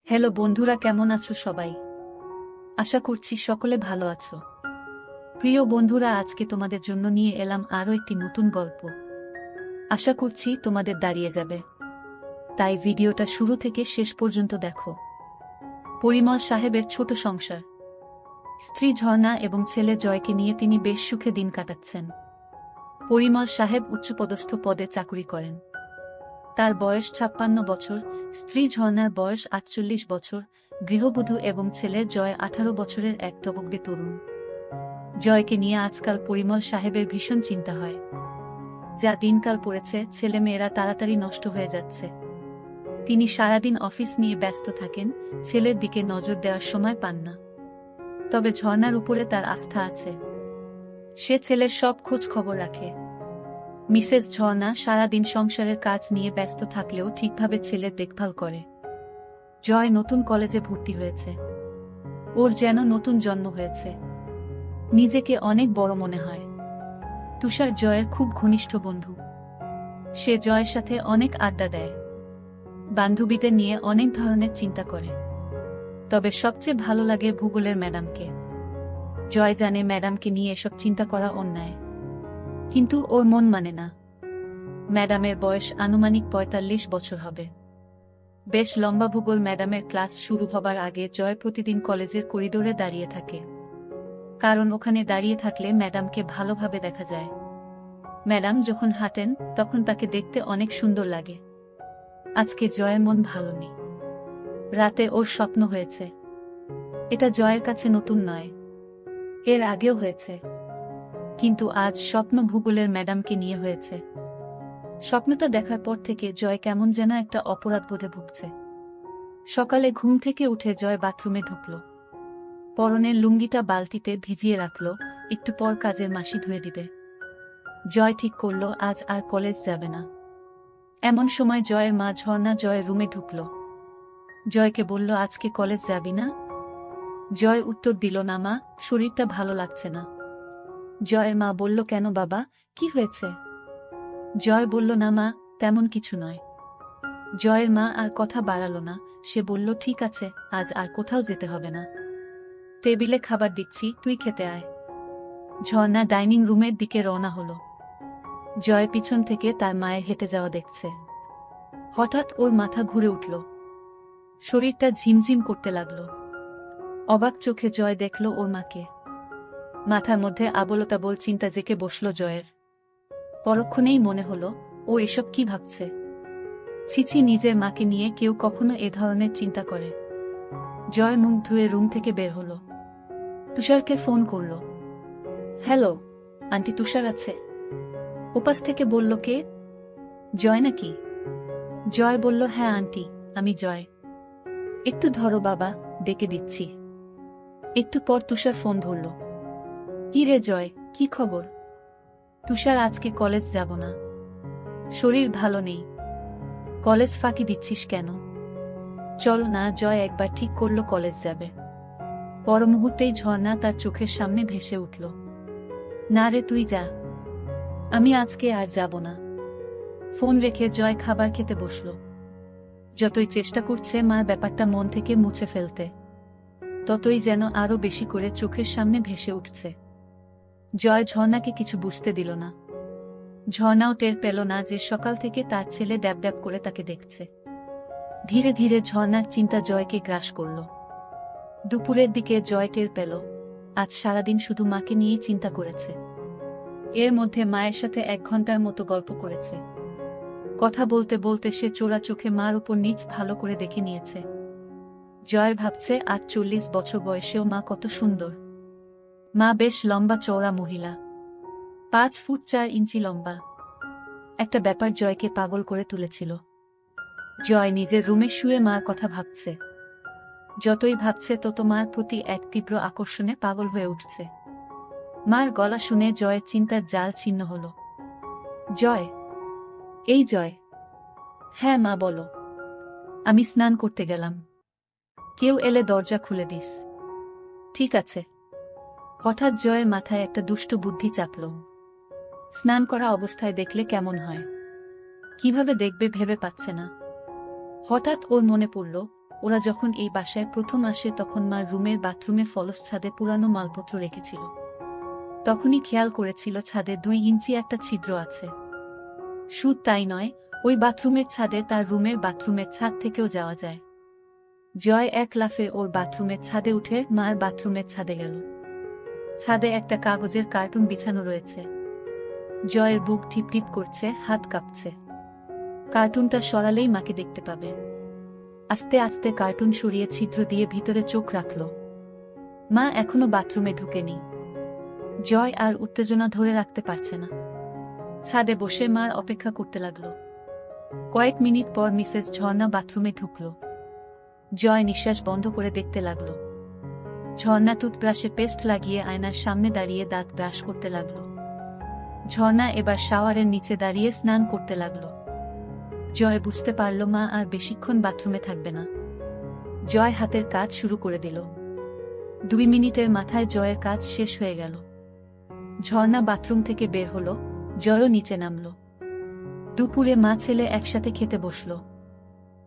Hello বন্ধুরা, কেমন আছো সবাই? আশা করছি সকলে ভালো আছো। প্রিয় বন্ধুরা, আজকে তোমাদের জন্য নিয়ে এলাম আরও একটি নতুন গল্প। আশা করছি তোমাদের দাঁড়িয়ে যাবে, তাই ভিডিওটা শুরু থেকে শেষ পর্যন্ত দেখো। পরিমল সাহেবের ছোট সংসার। স্ত্রী ঝর্ণা এবং ছেলে জয়কে নিয়ে তিনি বেশ সুখে দিন কাটাচ্ছেন। পরিমল সাহেব উচ্চপদস্থ পদে চাকুরি করেন। তার বয়স 56 বছর, স্ত্রী ঝর্ণার বয়স 48 বছর, গৃহবধূ এবং ছেলে জয় 18 বছরের এক টবকবে তরুণ। জয়কে নিয়ে আজকাল পরিমল সাহেবের ভীষণ চিন্তা হয়। যা দিনকাল পড়েছে, ছেলেমেয়েরা তাড়াতাড়ি নষ্ট হয়ে যাচ্ছে। তিনি সারাদিন অফিস নিয়ে ব্যস্ত থাকেন, ছেলের দিকে নজর দেওয়ার সময় পান না। তবে ঝর্ণার উপরে তার আস্থা আছে। সে ছেলের সব খোঁজ খবর রাখে। মিসেস ঝর্ণা সারাদিন সংসারের কাজ নিয়ে ব্যস্ত থাকলেও ঠিকভাবে ছেলের দেখভাল করে। জয় নতুন কলেজে ভর্তি হয়েছে। ওর যেন নতুন জন্ম হয়েছে। নিজেকে অনেক বড় মনে হয়। তুষার জয়ের খুব ঘনিষ্ঠ বন্ধু। সে জয়ের সাথে অনেক আড্ডা দেয়, বান্ধবীদের নিয়ে অনেক ধরনের চিন্তা করে। তবে সবচেয়ে ভালো লাগে ভূগোলের ম্যাডামকে। জয় জানে ম্যাডামকে নিয়ে এসব চিন্তা করা অন্যায়, কিন্তু ওর মন মানে না। ম্যাডামের বয়স আনুমানিক ৪৫ বছর হবে। বেশ লম্বা। ভূগোল ম্যাডামের ক্লাস শুরু হবার আগে জয় প্রতিদিন কলেজের করিডোরে দাঁড়িয়ে থাকে, কারণ ওখানে দাঁড়িয়ে থাকলে ম্যাডামকে ভালোভাবে দেখা যায়। ম্যাডাম যখন হাঁটেন তখন তাকে দেখতে অনেক সুন্দর লাগে। আজকে জয়ের মন ভালো নেই। রাতে ওর স্বপ্ন হয়েছে। এটা জয়ের কাছে নতুন নয়, এর আগেও হয়েছে, কিন্তু আজ স্বপ্ন ভূগোলের ম্যাডামকে নিয়ে হয়েছে। স্বপ্নটা দেখার পর থেকে জয় কেমন যেন একটা অপরাধবোধে ভুগছে। সকালে ঘুম থেকে উঠে জয় বাথরুমে ঢুকল। পরনের লুঙ্গিটা বালতিতে ভিজিয়ে রাখল, একটু পর কাজের মাসি ধুয়ে দিবে। জয় ঠিক করল আজ আর কলেজ যাবে না। এমন সময় জয়ের মা ঝর্ণা জয়ের রুমে ঢুকল। জয়কে বলল, আজকে কলেজ যাবি না? জয় উত্তর দিল, না মা, শরীরটা ভালো লাগছে না। জয়ের মা বলল, কেন বাবা, কি হয়েছে? জয় বলল, না মা, তেমন কিছু নয়। জয়ের মা আর কথা বাড়াল না। সে বলল, ঠিক আছে, আজ আর কোথাও যেতে হবে না। টেবিলে খাবার দিচ্ছি, তুই খেতে আয়। ঝর্ণা ডাইনিং রুমের দিকে রওনা হলো। জয় পিছন থেকে তার মায়ের হেঁটে যাওয়া দেখছে। হঠাৎ ওর মাথা ঘুরে উঠল, শরীরটা ঝিমঝিম করতে লাগলো। অবাক চোখে জয় দেখল ওর মাকে। মাথার মধ্যে আবোলতাবোল চিন্তা জেঁকে বসল জয়ের। পরক্ষণেই মনে হলো, ও এসব কি ভাবছে? ছিছি, নিজের মাকে নিয়ে কেউ কখনো এ ধরনের চিন্তা করে? জয় মুখ ধুয়ে রুম থেকে বের হলো। তুষারকে ফোন করল। হ্যালো আন্টি, তুষার আছে? ওপাশ থেকে বলল, কে? জয় নাকি? জয় বলল, হ্যাঁ আন্টি, আমি জয়। একটু ধরো বাবা, ডেকে দিচ্ছি। একটু পর তুষার ফোন ধরল। কি রে জয়, কি খবর? তুষার, আজকে কলেজ যাব না, শরীর ভালো নেই। কলেজ ফাঁকি দিচ্ছিস কেন? চল না। জয় একবার ঠিক করল কলেজ যাবে। পর মুহূর্তেই ঝর্ণা তার চোখের সামনে ভেসে উঠল। না রে, তুই যা, আমি আজকে আর যাব না। ফোন রেখে জয় খাবার খেতে বসল। যতই চেষ্টা করছে মার ব্যাপারটা মন থেকে মুছে ফেলতে, ততই যেন আরো বেশি করে চোখের সামনে ভেসে উঠছে। জয় ঝর্ণাকে কিছু বুঝতে দিল না। ঝর্ণাও টের পেল না যে সকাল থেকে তার ছেলে ড্যাব ড্যাব করে তাকে দেখছে। ধীরে ধীরে ঝর্ণার চিন্তা জয়কে গ্রাস করল। দুপুরের দিকে জয় টের পেল আজ সারাদিন শুধু মাকে নিয়েই চিন্তা করেছে। এর মধ্যে মায়ের সাথে 1 ঘন্টার মতো গল্প করেছে। কথা বলতে বলতে সে চোরা চোখে মার উপর নিচ ভালো করে দেখে নিয়েছে। জয় ভাবছে, ৪৮ বছর বয়সেও মা কত সুন্দর। মা বেশ লম্বা চওড়া মহিলা, 5 ফুট 4 ইঞ্চি লম্বা। একটা ব্যাপার জয়কে পাগল করে তুলেছিল। জয় নিজের রুমে শুয়ে মার কথা ভাবছে। যতই ভাবছে তত মার প্রতি এক তীব্র আকর্ষণে পাগল হয়ে উঠছে। মার গলা শুনে জয়ের চিন্তার জাল ছিন্ন হল। জয়, এই জয়। হ্যাঁ মা, বলো। আমি স্নান করতে গেলাম, কেউ এলে দরজা খুলে দিস। ঠিক আছে। হঠাৎ জয়ের মাথায় একটা দুষ্ট বুদ্ধি চাপল। স্নান করা অবস্থায় দেখলে কেমন হয়, কিভাবে দেখবে ভেবে পাচ্ছে না। হঠাৎ ওর মনে পড়ল, ওরা যখন এই বাসায় প্রথম আসে তখন মার রুমের বাথরুমে ফলস ছাদে পুরানো মালপত্র রেখেছিল। তখনই খেয়াল করেছিল ছাদে 2 ইঞ্চি একটা ছিদ্র আছে। শুধু তাই নয়, ওই বাথরুমের ছাদে তার রুমের বাথরুমের ছাদ থেকেও যাওয়া যায়। জয় এক লাফে ওর বাথরুমের ছাদে উঠে মার বাথরুমের ছাদে গেল। ছাদে একটা কাগজের কার্টুন বিছানো রয়েছে। জয়ের বুক টিপটিপ করছে, হাত কাঁপছে। কার্টুনটা সরালেই মাকে দেখতে পাবে। আস্তে আস্তে কার্টুন সরিয়ে ছিদ্র দিয়ে ভিতরে চোখ রাখল। মা এখনো বাথরুমে ঢুকেনি। জয় আর উত্তেজনা ধরে রাখতে পারছে না। ছাদে বসে মার অপেক্ষা করতে লাগল। কয়েক মিনিট পর মিসেস ঝর্ণা বাথরুমে ঢুকল। জয় নিঃশ্বাস বন্ধ করে দেখতে লাগল। ঝর্ণা টুথব্রাশে পেস্ট লাগিয়ে আয়নার সামনে দাঁড়িয়ে দাঁত ব্রাশ করতে লাগল। ঝর্ণা এবার শাওয়ারের নিচে দাঁড়িয়ে স্নান করতে লাগল। জয় বুঝতে পারল মা আর বেশিক্ষণ বাথরুমে থাকবে না। জয় হাতের কাজ শুরু করে দিল। 2 মিনিটের মাথায় জয়ের কাজ শেষ হয়ে গেল। ঝর্ণা বাথরুম থেকে বের হলো, জয়ও নিচে নামল। দুপুরে মা ছেলে একসাথে খেতে বসল।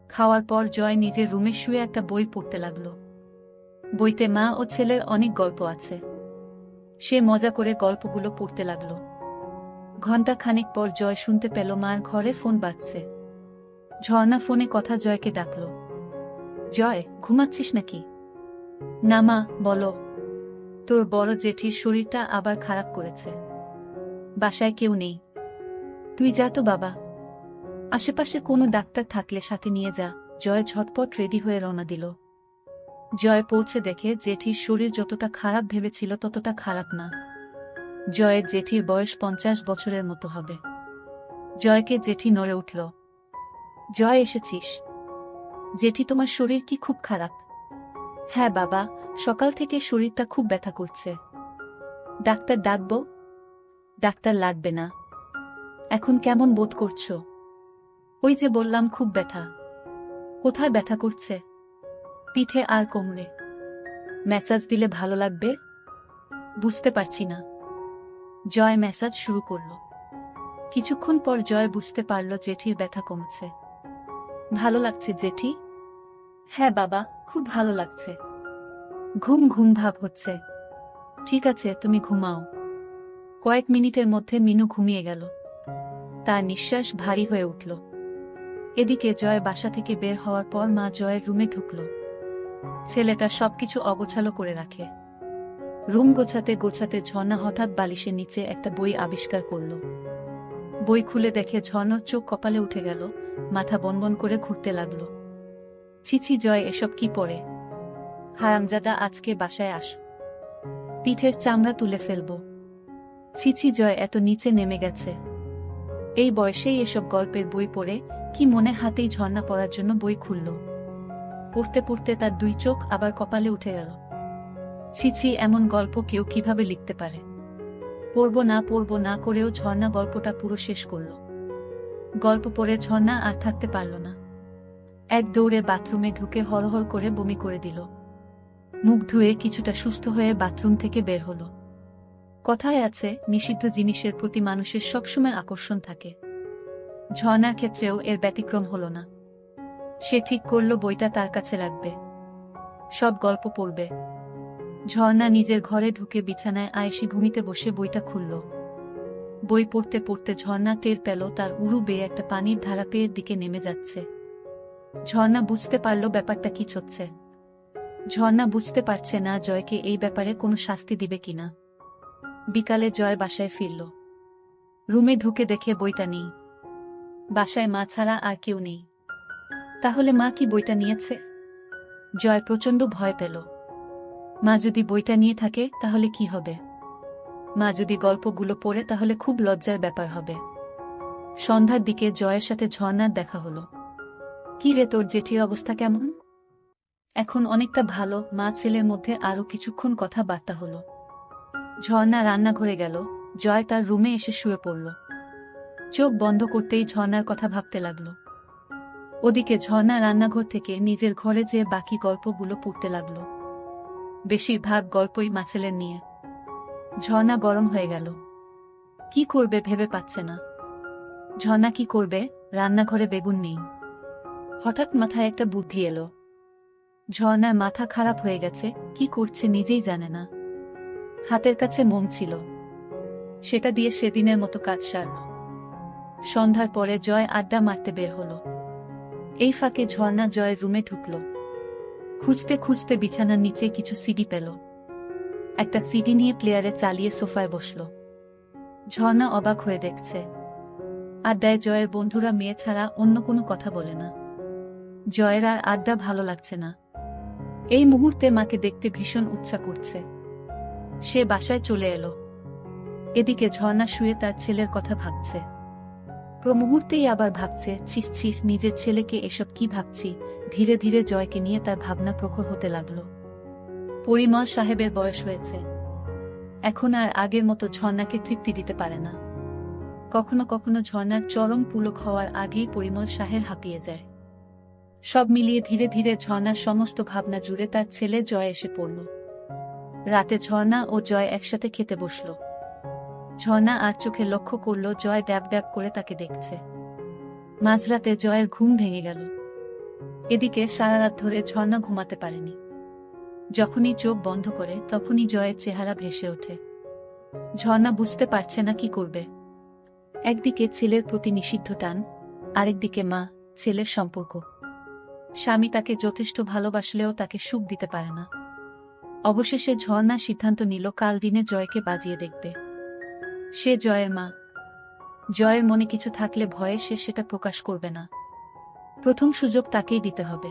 খাওয়ার পর জয় নিজের রুমে শুয়ে একটা বই পড়তে লাগল। বইতে মা ও ছেলের অনেক গল্প আছে। সে মজা করে গল্পগুলো পড়তে লাগল। ঘণ্টা খানেক পর জয় শুনতে পেল মার ঘরে ফোন বাজছে। ঝর্ণা ফোনে কথা জয়কে ডাকল। জয়, ঘুমাচ্ছিস নাকি? না মা, বলো। তোর বড় জেঠির শরীরটা আবার খারাপ করেছে। বাসায় কেউ নেই। তুই যা তো বাবা। আশেপাশে কোনো ডাক্তার থাকলে সাথে নিয়ে যা। জয় ঝটপট রেডি হয়ে রওনা দিল। জয় পৌঁছে দেখে জেঠির শরীর যতটা খারাপ ভেবেছিল ততটা খারাপ না। জয়ের জেঠির বয়স 50 বছরের মতো হবে। জয়কে জেঠি নড়ে উঠল। জয়, এসেছিস? জেঠি, তোমার শরীর কি খুব খারাপ? হ্যাঁ বাবা, সকাল থেকে শরীরটা খুব ব্যথা করছে। ডাক্তার ডাকবো? ডাক্তার লাগবে না। এখন কেমন বোধ করছো? ওই যে বললাম, খুব ব্যথা। কোথায় ব্যথা করছে? পিঠে আর কোমরে। ম্যাসাজ দিলে ভালো লাগবে? বুঝতে পারছি না। জয় ম্যাসাজ শুরু করল। কিছুক্ষণ পর জয় বুঝতে পারল জেঠির ব্যথা কমছে। ভালো লাগছে জেঠি? হ্যাঁ বাবা, খুব ভালো লাগছে। ঘুম ঘুম ভাব হচ্ছে। ঠিক আছে, তুমি ঘুমাও। কয়েক মিনিটের মধ্যে মিনু ঘুমিয়ে গেল। তার নিঃশ্বাস ভারী হয়ে উঠল। এদিকে জয় বাসা থেকে বের হওয়ার পর মা জয়ের রুমে ঢুকল। ছেলেটা সবকিছু অগোছালো করে রাখে। রুম গোছাতে গোছাতে ঝর্ণা হঠাৎ বালিশের নিচে একটা বই আবিষ্কার করল। বই খুলে দেখে ঝর্ণার চোখ কপালে উঠে গেল, মাথা বনবন করে ঘুরতে লাগল। ছিছি জয়, এসব কি পড়ে? হারামজাদা, আজকে বাসায় আস। পিঠের চামড়া তুলে ফেলব। ছিছি জয় এত নিচে নেমে গেছে। এই বয়সেই এসব গল্পের বই পড়ে, কি মনে হাতেই ঝর্ণা পড়ার জন্য বই খুলল। পড়তে পড়তে তার 2 চোখ আবার কপালে উঠে গেল। ছিছি, এমন গল্প কেউ কিভাবে লিখতে পারে? পড়ব না করেও ঝর্ণা গল্পটা পুরো শেষ করল। গল্প পড়ে ঝর্ণা আর থাকতে পারল না। এক দৌড়ে বাথরুমে ঢুকে হড়হড় করে বমি করে দিল। মুখ ধুয়ে কিছুটা সুস্থ হয়ে বাথরুম থেকে বের হল। কথায় আছে, নিষিদ্ধ জিনিসের প্রতি মানুষের সবসময় আকর্ষণ থাকে। ঝর্ণার ক্ষেত্রেও এর ব্যতিক্রম হল না। সে ঠিক করল বইটা তার কাছে রাখবে। সব গল্প পড়বে। ঝর্ণা নিজের ঘরে ঢুকে বিছানায় আয়েশি ভূমিতে বসে বইটা খুলল। বই পড়তে পড়তে ঝর্ণা টের পেল তার উরু বেয়ে একটা পানির ধারা পেয়ের দিকে নেমে যাচ্ছে। ঝর্ণা বুঝতে পারল ব্যাপারটা কি হচ্ছে। ঝর্ণা বুঝতে পারছে না জয়কে এই ব্যাপারে কোনো শাস্তি দিবে কিনা। বিকালে জয় বাসায় ফিরল। রুমে ঢুকে দেখে বইটা নেই। বাসায় মা ছাড়া আর কেউ নেই। তাহলে মা কি বইটা নিয়েছে? জয় প্রচণ্ড ভয় পেল। মা যদি বইটা নিয়ে থাকে তাহলে কি হবে? মা যদি গল্পগুলো পড়ে তাহলে খুব লজ্জার ব্যাপার হবে। সন্ধ্যার দিকে জয়ের সাথে ঝর্ণার দেখা হলো। কি রে, তোর জেঠির অবস্থা কেমন? এখন অনেকটা ভালো। মা ছেলের মধ্যে আরো কিছুক্ষণ কথাবার্তা হলো। ঝর্ণা রান্নাঘরে গেল। জয় তার রুমে এসে শুয়ে পড়ল। চোখ বন্ধ করতেই ঝর্ণার কথা ভাবতে লাগল। ওদিকে ঝর্ণা রান্নাঘর থেকে নিজের ঘরে যেয়ে বাকি গল্পগুলো পড়তে লাগল। বেশিরভাগ গল্পই মাছেলের নিয়ে। ঝর্ণা গরম হয়ে গেল। কি করবে ভেবে পাচ্ছে না। ঝর্ণা কি করবে? রান্নাঘরে বেগুন নেই। হঠাৎ মাথায় একটা বুদ্ধি এলো। ঝর্ণার মাথা খারাপ হয়ে গেছে, কি করছে নিজেই জানে না। হাতের কাছে মোম ছিল, সেটা দিয়ে সেদিনের মতো কাজ সারল। সন্ধ্যার পরে জয় আড্ডা মারতে বের হলো। এই ফাঁকে ঝর্ণা জয়ের রুমে ঢুকল। খুঁজতে খুঁজতে বিছানার নিচে কিছু সিডি পেল। একটা সিডি নিয়ে প্লেয়ারে চালিয়ে সোফায় বসল। ঝর্ণা অবাক হয়ে দেখছে, আড্ডায় জয়ের বন্ধুরা মেয়ে ছাড়া অন্য কোনো কথা বলে না। জয়ের আর আড্ডা ভালো লাগছে না। এই মুহূর্তে মাকে দেখতে ভীষণ ইচ্ছা করছে। সে বাসায় চলে এলো। এদিকে ঝর্ণা শুয়ে তার ছেলের কথা ভাবছে। মুহূর্তেই আবার ভাবছে, ছিস ছিস, নিজের ছেলেকে এসব কি ভাবছি। ধীরে ধীরে জয়কে নিয়ে তার ভাবনা প্রখর হতে লাগল। পরিমল সাহেবের বয়স হয়েছে, এখন আর আগের মতো ঝর্ণাকে তৃপ্তি দিতে পারে না। কখনো কখনো ঝর্ণার চরম পুলক হওয়ার আগেই পরিমল সাহেব হাঁপিয়ে যায়। সব মিলিয়ে ধীরে ধীরে ঝর্ণার সমস্ত ভাবনা জুড়ে তার ছেলে জয় এসে পড়ল। রাতে ঝর্ণা ও জয় একসাথে খেতে বসল। ঝর্ণা আর চোখে লক্ষ্য করল জয় ড্যাব ড্যাব করে তাকে দেখছে। মাঝরাতে জয়ের ঘুম ভেঙে গেল। এদিকে সারা রাত ধরে ঝর্ণা ঘুমাতে পারেনি। যখনই চোখ বন্ধ করে তখনই জয়ের চেহারা ভেসে ওঠে। ঝর্ণা বুঝতে পারছে না কি করবে। একদিকে ছেলের প্রতি নিষিদ্ধ টান, আরেকদিকে মা ছেলের সম্পর্ক। স্বামী তাকে যথেষ্ট ভালোবাসলেও তাকে সুখ দিতে পারে না। অবশেষে ঝর্ণা সিদ্ধান্ত নিল কাল দিনে জয়কে বাজিয়ে দেখবে। সে জয়ের মা। জয়ের মনে কিছু থাকলে ভয়ে সে সেটা প্রকাশ করবে না। প্রথম সুযোগ তাকেই দিতে হবে।